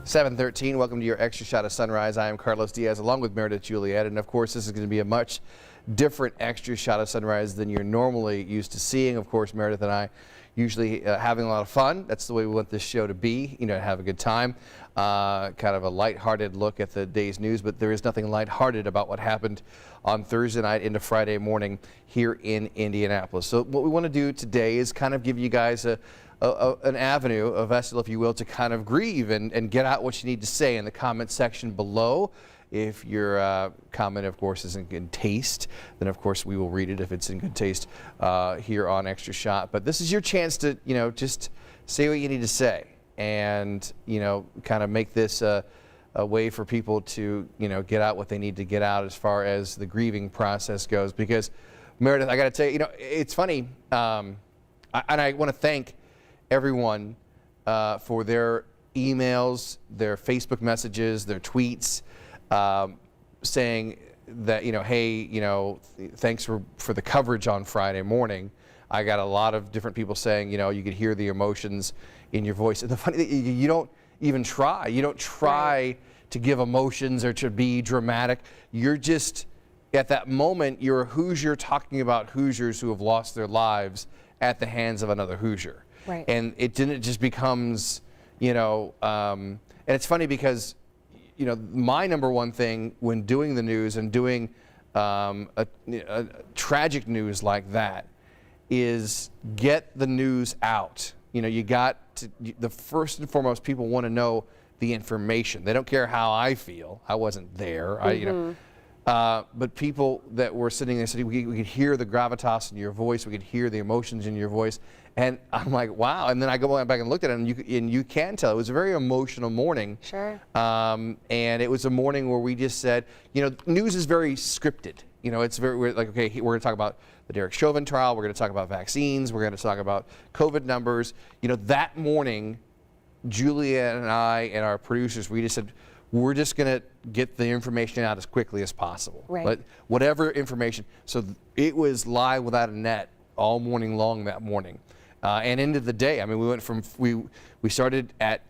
7:13. Welcome to your extra shot of sunrise. I am Carlos Diaz along with Meredith Juliet, and of course this is going to be a much different extra shot of sunrise than you're normally used to seeing. Of course, Meredith and I usually having a lot of fun. That's the way we want this show to be, have a good time. Kind of a lighthearted look at the day's news, but there is nothing lighthearted about what happened on Thursday night into Friday morning here in Indianapolis. So what we want to do today is kind of give you guys an avenue, a vessel, if you will, to kind of grieve and get out what you need to say in the comment section below. If your comment, of course, is in good taste, then of course we will read it if it's in good taste here on Extra Shot. But this is your chance to, just say what you need to say and, kind of make this a way for people to, get out what they need to get out as far as the grieving process goes. Because, Meredith, I got to tell you, it's funny, and I want to thank everyone for their emails, their Facebook messages, their tweets, saying that, hey, thanks for the coverage on Friday morning. I got a lot of different people saying, you could hear the emotions in your voice. And the funny thing, you don't even try. You don't try to give emotions or to be dramatic. You're just, at that moment, you're a Hoosier talking about Hoosiers who have lost their lives at the hands of another Hoosier. Right. And it just becomes, and it's funny because, my number one thing when doing the news and doing a tragic news like that is get the news out. You got to, the first and foremost, people want to know the information. They don't care how I feel. I wasn't there. Mm-hmm. But people that were sitting there said, we could hear the gravitas in your voice. We could hear the emotions in your voice. And I'm like, wow. And then I go back and looked at it, and you can tell. It was a very emotional morning. Sure. And it was a morning where we just said, news is very scripted. It's we're like, okay, we're going to talk about the Derek Chauvin trial. We're going to talk about vaccines. We're going to talk about COVID numbers. That morning, Julia and I and our producers, we just said, we're just going to get the information out as quickly as possible. Right. But whatever information. So it was live without a net all morning long that morning. And into the day. I mean, we went from, we started at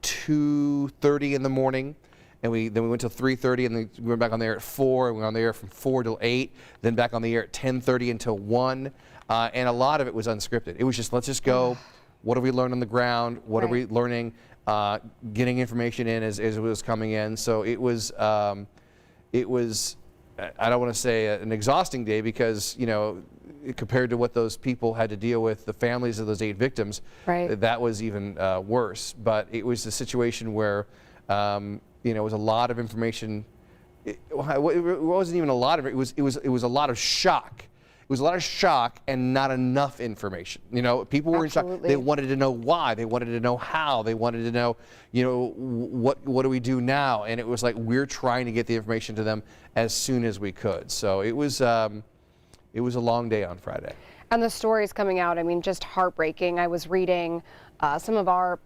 2:30 in the morning, and then we went till 3:30, and then we went back on the air at 4, and we were on the air from 4 till 8, then back on the air at 10:30 until 1. And a lot of it was unscripted. It was just, let's just go. What have we learned on the ground? What are we learning? Getting information in as it was coming in. So it was, I don't want to say an exhausting day because, compared to what those people had to deal with, the families of those 8 victims, that was even worse. But it was a situation where, it was a lot of information. It wasn't even a lot of it. It was a lot of shock. It was a lot of shock and not enough information. People were in shock. They wanted to know why. They wanted to know how. They wanted to know, what do we do now? And it was like we're trying to get the information to them as soon as we could. So it was a long day on Friday. And the stories coming out, I mean, just heartbreaking. I was reading some of our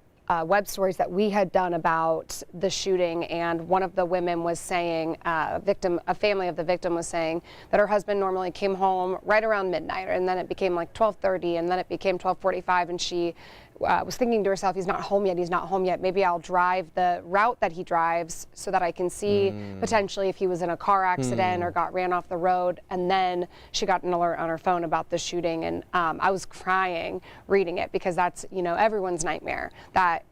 web stories that we had done about the shooting, and one of the women was saying, a family of the victim was saying that her husband normally came home right around midnight, and then it became like 12:30, and then it became 12:45, and she was thinking to herself, he's not home yet, maybe I'll drive the route that he drives so that I can see potentially if he was in a car accident or got ran off the road. And then she got an alert on her phone about the shooting, and I was crying reading it because that's, everyone's nightmare, that,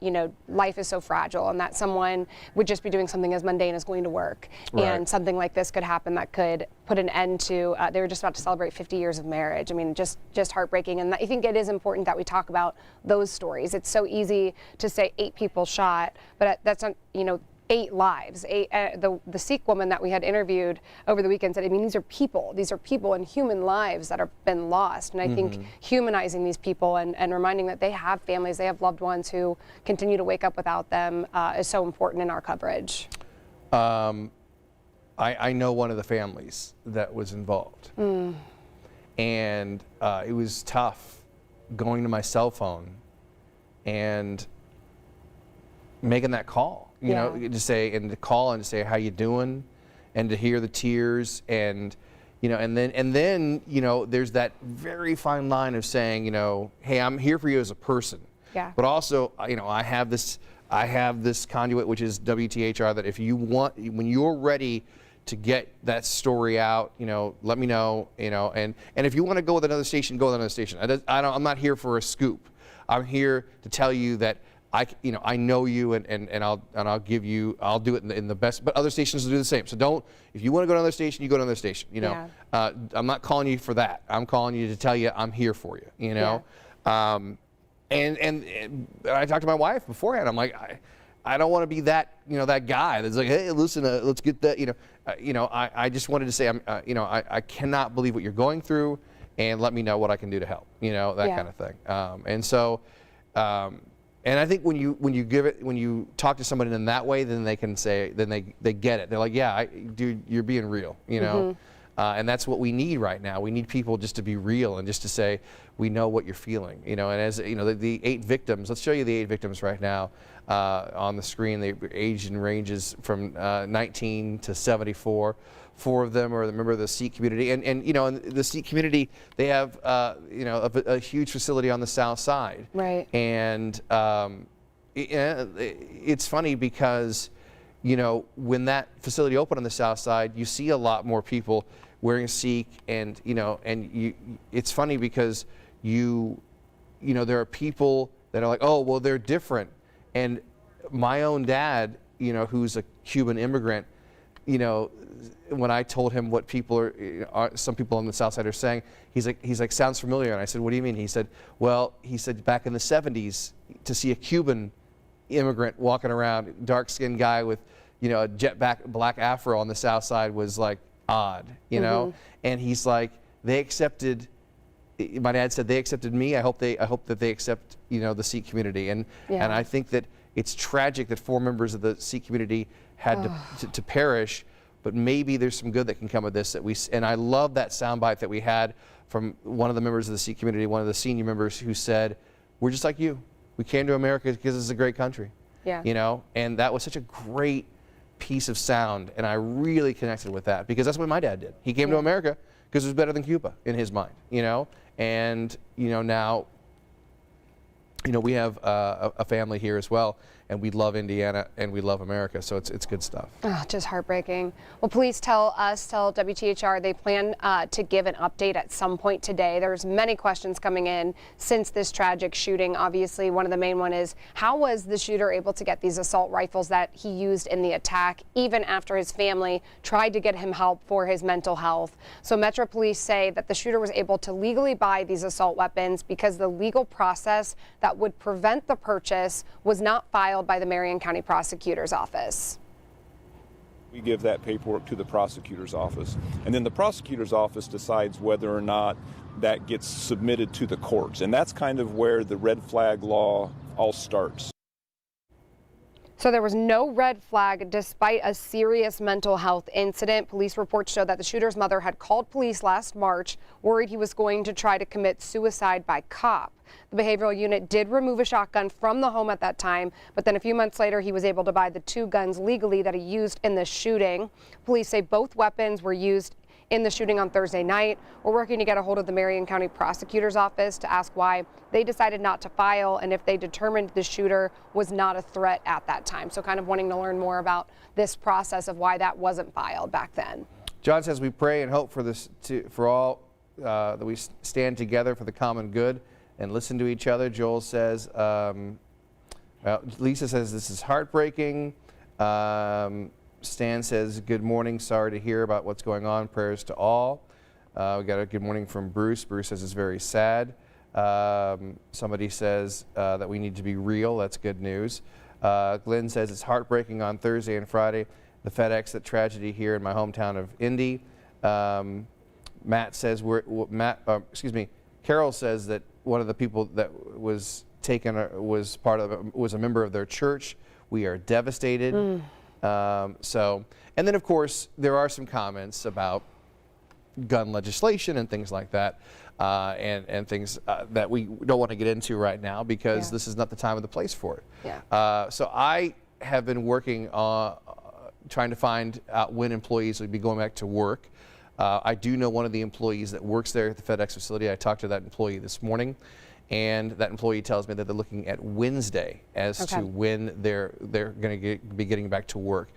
life is so fragile and that someone would just be doing something as mundane as going to work. And something like this could happen that could put an end to, they were just about to celebrate 50 years of marriage. I mean, just heartbreaking. And I think it is important that we talk about those stories. It's so easy to say 8 people shot, but that's not, 8 lives. The Sikh woman that we had interviewed over the weekend said, I mean, these are people and human lives that have been lost. And I think humanizing these people and reminding that they have families, they have loved ones who continue to wake up without them is so important in our coverage. I know one of the families that was involved. And it was tough going to my cell phone and making that call, to call and to say, how you doing? And to hear the tears and, and then, there's that very fine line of saying, hey, I'm here for you as a person. Yeah. But also, I have this I have this conduit, which is WTHR, that if you want, when you're ready to get that story out, let me know, and if you want to go with another station, go with another station. I'm not here for a scoop. I'm here to tell you that I know you, and I'll give you, I'll do it in the best, but other stations will do the same. So if you want to go to another station, you go to another station, Yeah. I'm not calling you for that. I'm calling you to tell you I'm here for you, Yeah. And I talked to my wife beforehand. I'm like, I don't want to be that, that guy that's like, hey, listen, let's get that, I just wanted to say, I cannot believe what you're going through, and let me know what I can do to help, that Yeah. kind of thing. And so, and I think when you talk to somebody in that way, then they can say, then they get it. They're like, yeah, dude, you're being real, and that's what we need right now. We need people just to be real and just to say, we know what you're feeling, and as the 8 victims, let's show you the 8 victims right now on the screen. They age and ranges from 19 to 74. 4 of them are a member of the Sikh community, and in the Sikh community, they have a huge facility on the south side. Right. And it's funny because when that facility opened on the south side, you see a lot more people wearing Sikh, and it's funny because there are people that are like, oh, well, they're different. And my own dad, who's a Cuban immigrant, when I told him what some people on the south side are saying, he's like, sounds familiar. And I said, what do you mean? He said, well, back in the 70s, to see a Cuban immigrant walking around, dark-skinned guy with, a jet black afro on the south side was like odd, And he's like, my dad said, they accepted me. I hope that they accept, the Sikh community. And I think that it's tragic that 4 members of the Sikh community had to perish, but maybe there's some good that can come of this. And I love that soundbite that we had from one of the members of the Sikh community, one of the senior members, who said, we're just like you. We came to America because it's a great country. Yeah. And that was such a great piece of sound, and I really connected with that because that's what my dad did. He came to America because it was better than Cuba in his mind, and now we have a family here as well, and we love Indiana and we love America, so it's good stuff. Oh, just heartbreaking. Well, police tell WTHR they plan to give an update at some point today. There's many questions coming in since this tragic shooting. Obviously, one of the main one is, how was the shooter able to get these assault rifles that he used in the attack, even after his family tried to get him help for his mental health? So Metro Police say that the shooter was able to legally buy these assault weapons because the legal process that would prevent the purchase was not filed by the Marion County Prosecutor's Office. We give that paperwork to the prosecutor's office, and then the prosecutor's office decides whether or not that gets submitted to the courts, and that's kind of where the red flag law all starts. So there was no red flag despite a serious mental health incident. Police reports show that the shooter's mother had called police last March, worried he was going to try to commit suicide by cop. The behavioral unit did remove a shotgun from the home at that time, but then a few months later, he was able to buy the 2 guns legally that he used in the shooting. Police say both weapons were used in the shooting on Thursday night. We're working to get a hold of the Marion County Prosecutor's Office to ask why they decided not to file and if they determined the shooter was not a threat at that time. So kind of wanting to learn more about this process of why that wasn't filed back then. John says we pray and hope for this for all that we stand together for the common good and listen to each other. Joel says, Lisa says this is heartbreaking. Stan says, good morning, sorry to hear about what's going on, prayers to all. We got a good morning from Bruce. Bruce says it's very sad. Somebody says that we need to be real, that's good news. Glenn says it's heartbreaking on Thursday and Friday, the FedEx tragedy here in my hometown of Indy. Matt says, Carol says that one of the people that was taken was a member of their church. We are devastated. And then of course there are some comments about gun legislation and things like that, and things that we don't want to get into right now because this is not the time or the place for it. So I have been working on trying to find out when employees will be going back to work. I do know one of the employees that works there at the FedEx facility. I talked to that employee this morning, and that employee tells me that they're looking at Wednesday as to when they're going to be getting back to work.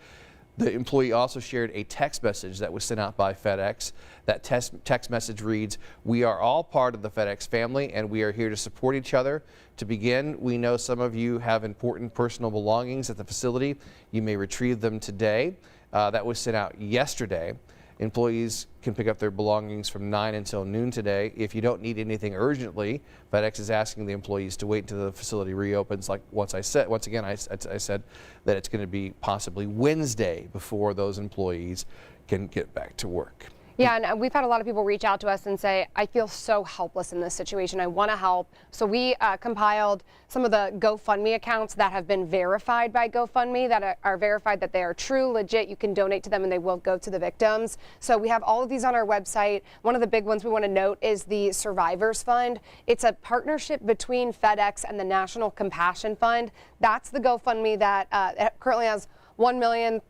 The employee also shared a text message that was sent out by FedEx. That text message reads, "We are all part of the FedEx family and we are here to support each other. To begin, we know some of you have important personal belongings at the facility. You may retrieve them today." That was sent out yesterday. Employees can pick up their belongings from 9 until noon today. If you don't need anything urgently, FedEx is asking the employees to wait until the facility reopens. Like once again, I said that it's going to be possibly Wednesday before those employees can get back to work. Yeah, and we've had a lot of people reach out to us and say, I feel so helpless in this situation. I want to help. So we compiled some of the GoFundMe accounts that have been verified by GoFundMe, that are verified that they are true, legit. You can donate to them and they will go to the victims. So we have all of these on our website. One of the big ones we want to note is the Survivors Fund. It's a partnership between FedEx and the National Compassion Fund. That's the GoFundMe that currently has 1,003,000.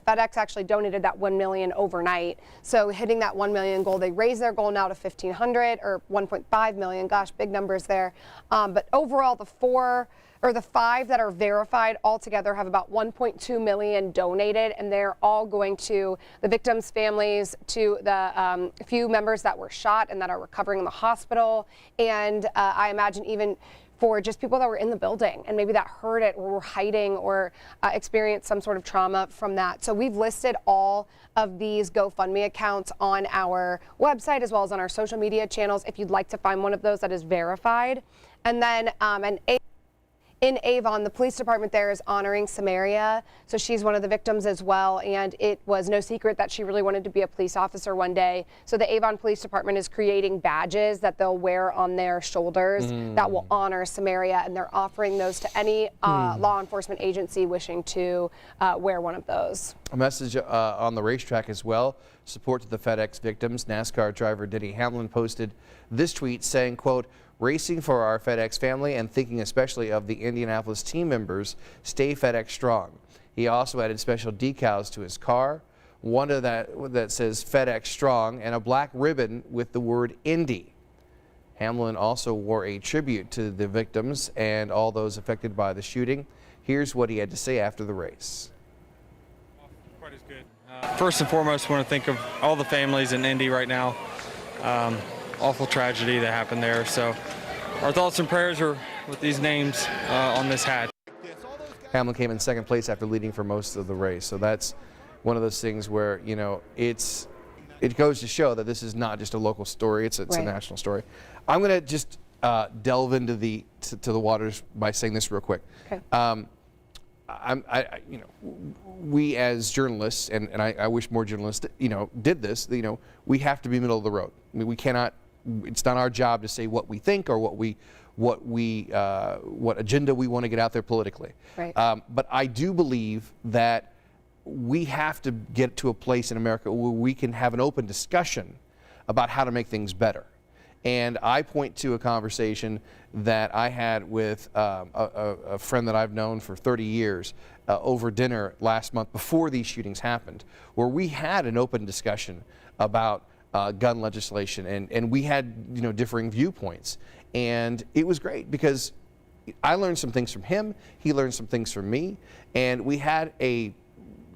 FedEx actually donated that 1 million overnight. So hitting that 1 million goal, they raised their goal now to 1,500 or 1.5 million. Gosh, big numbers there. But overall, the five that are verified altogether have about 1.2 million donated, and they're all going to the victims' families, to the few members that were shot and that are recovering in the hospital, and I imagine even for just people that were in the building and maybe that heard it or were hiding or experienced some sort of trauma from that. So we've listed all of these GoFundMe accounts on our website as well as on our social media channels if you'd like to find one of those that is verified. And then in Avon, the police department there is honoring Samaria. So she's one of the victims as well. And it was no secret that she really wanted to be a police officer one day. So the Avon Police Department is creating badges that they'll wear on their shoulders that will honor Samaria. And they're offering those to any law enforcement agency wishing to wear one of those. A message on the racetrack as well. Support to the FedEx victims. NASCAR driver Denny Hamlin posted this tweet saying, quote, "Racing for our FedEx family and thinking especially of the Indianapolis team members, stay FedEx strong." He also added special decals to his car, one of that says FedEx strong and a black ribbon with the word Indy. Hamlin also wore a tribute to the victims and all those affected by the shooting. Here's what he had to say after the race. Quite as good. First and foremost, I want to think of all the families in Indy right now. Awful tragedy that happened there. So our thoughts and prayers are with these names on this hat. Hamlin came in second place after leading for most of the race. So that's one of those things where, you know, it goes to show that this is not just a local story, it's a national story. I'm going to just delve into the waters by saying this real quick. Okay. You know, we as journalists, and I wish more journalists, you know, did this. You know, we have to be middle of the road. I mean, we cannot. It's not our job to say what we think or what agenda we want to get out there politically. Right. But I do believe that we have to get to a place in America where we can have an open discussion about how to make things better. And I point to a conversation that I had with a friend that I've known for 30 years over dinner last month before these shootings happened, where we had an open discussion about gun legislation, and we had, you know, differing viewpoints. And it was great because I learned some things from him, he learned some things from me, and we had a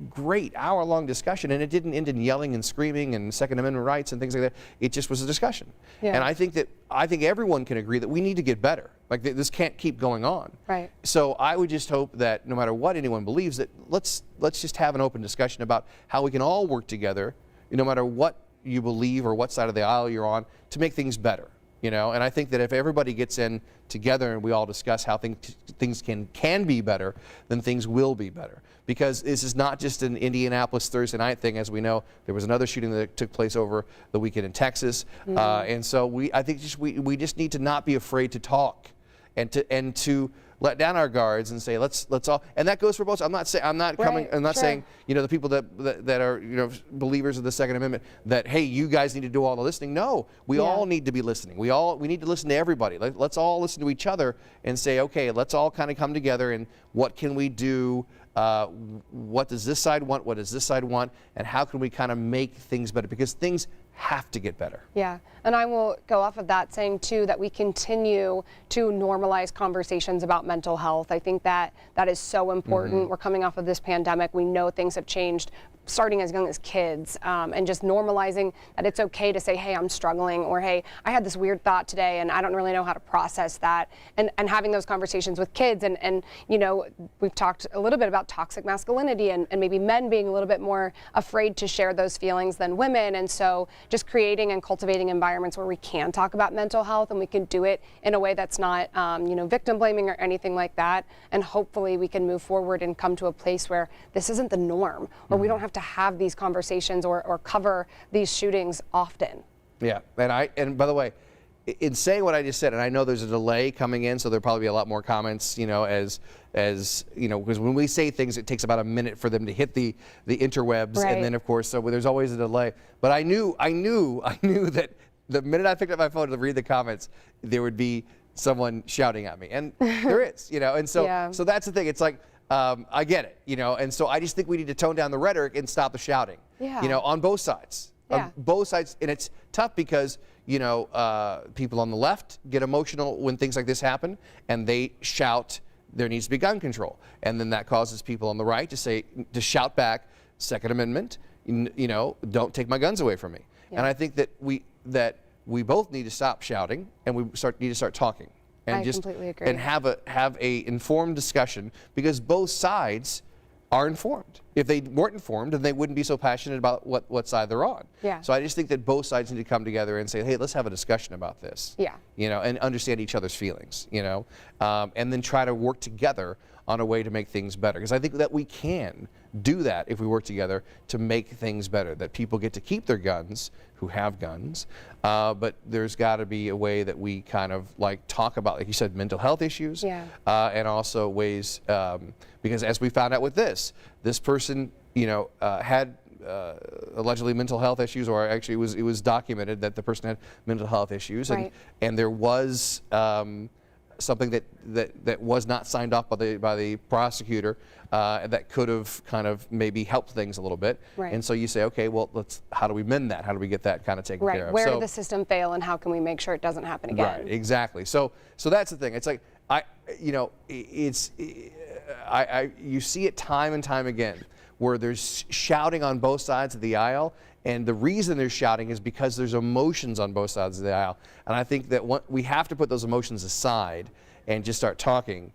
great hour-long discussion, and it didn't end in yelling and screaming and Second Amendment rights and things like that. It just was a discussion. Yeah. And I think everyone can agree that we need to get better. Like this can't keep going on. Right. So I would just hope that no matter what anyone believes, that let's just have an open discussion about how we can all work together, no matter what you believe or what side of the aisle you're on, to make things better. You know, and I think that if everybody gets in together and we all discuss how things can be better, then things will be better. Because this is not just an Indianapolis Thursday night thing. As we know, there was another shooting that took place over the weekend in Texas, and so I think we just need to not be afraid to talk, and to let down our guards and say let's all, and that goes for both. I'm not saying, you know, the people that are, you know, believers of the Second Amendment, that hey, you guys need to do all the listening. No, we all need to be listening. We need to listen to everybody. Let's all listen to each other and say, okay, let's all kind of come together and what can we do? What does this side want? What does this side want? And how can we kind of make things better? Because things have to get better. Yeah, and I will go off of that saying too that we continue to normalize conversations about mental health. I think that is so important. We're coming off of this pandemic. We know things have changed starting as young as kids, and just normalizing that it's okay to say, hey, I'm struggling, or hey, I had this weird thought today and I don't really know how to process that, and having those conversations with kids. And you know, we've talked a little bit about toxic masculinity and maybe men being a little bit more afraid to share those feelings than women, and so just creating and cultivating environments where we can talk about mental health and we can do it in a way that's not you know, victim blaming or anything like that, and hopefully we can move forward and come to a place where this isn't the norm, or we don't have to have these conversations or cover these shootings often. Yeah, and by the way, in saying what I just said, and I know there's a delay coming in, so there'll probably be a lot more comments, you know, as you know, because when we say things, it takes about a minute for them to hit the interwebs, Right. and then of course, so there's always a delay. But I knew that the minute I picked up my phone to read the comments, there would be someone shouting at me, and there is, you know, and so Yeah. so that's the thing. It's like, I get it, you know, and so I just think we need to tone down the rhetoric and stop the shouting, Yeah. you know, on both sides. Yeah. On both sides, and it's tough because, you know, people on the left get emotional when things like this happen, and they shout, there needs to be gun control, and then that causes people on the right to shout back, Second Amendment, you know, don't take my guns away from me. Yeah. And I think that we both need to stop shouting, and we need to start talking, and I just completely agree. and have a informed discussion, because both sides are informed. If they weren't informed, then they wouldn't be so passionate about what side they're on. Yeah. So I just think that both sides need to come together and say, hey, let's have a discussion about this. Yeah. You know, and understand each other's feelings, you know, and then try to work together on a way to make things better. Because I think that we can do that if we work together to make things better, that people get to keep their guns who have guns, but there's got to be a way that we kind of like talk about, like you said, mental health issues, Yeah. And also ways, because as we found out with this person, you know, had allegedly mental health issues, or actually it was documented that the person had mental health issues, Right. and there was something that was not signed off by the prosecutor that could have kind of maybe helped things a little bit. Right. And so you say, okay, well, how do we mend that? How do we get that kind of taken care Right. of? Where So- did the system fail, and how can we make sure it doesn't happen again? Right, exactly. So that's the thing. It's like you see it time and time again where there's shouting on both sides of the aisle, and the reason they're shouting is because there's emotions on both sides of the aisle. And I think that we have to put those emotions aside and just start talking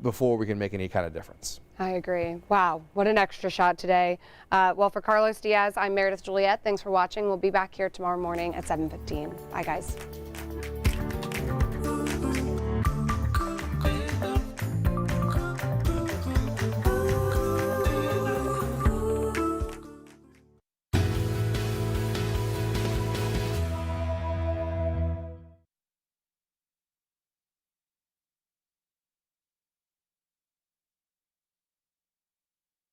before we can make any kind of difference. I agree. Wow, what an extra shot today. Well, for Carlos Diaz, I'm Meredith Juliet. Thanks for watching. We'll be back here tomorrow morning at 7:15. Bye, guys.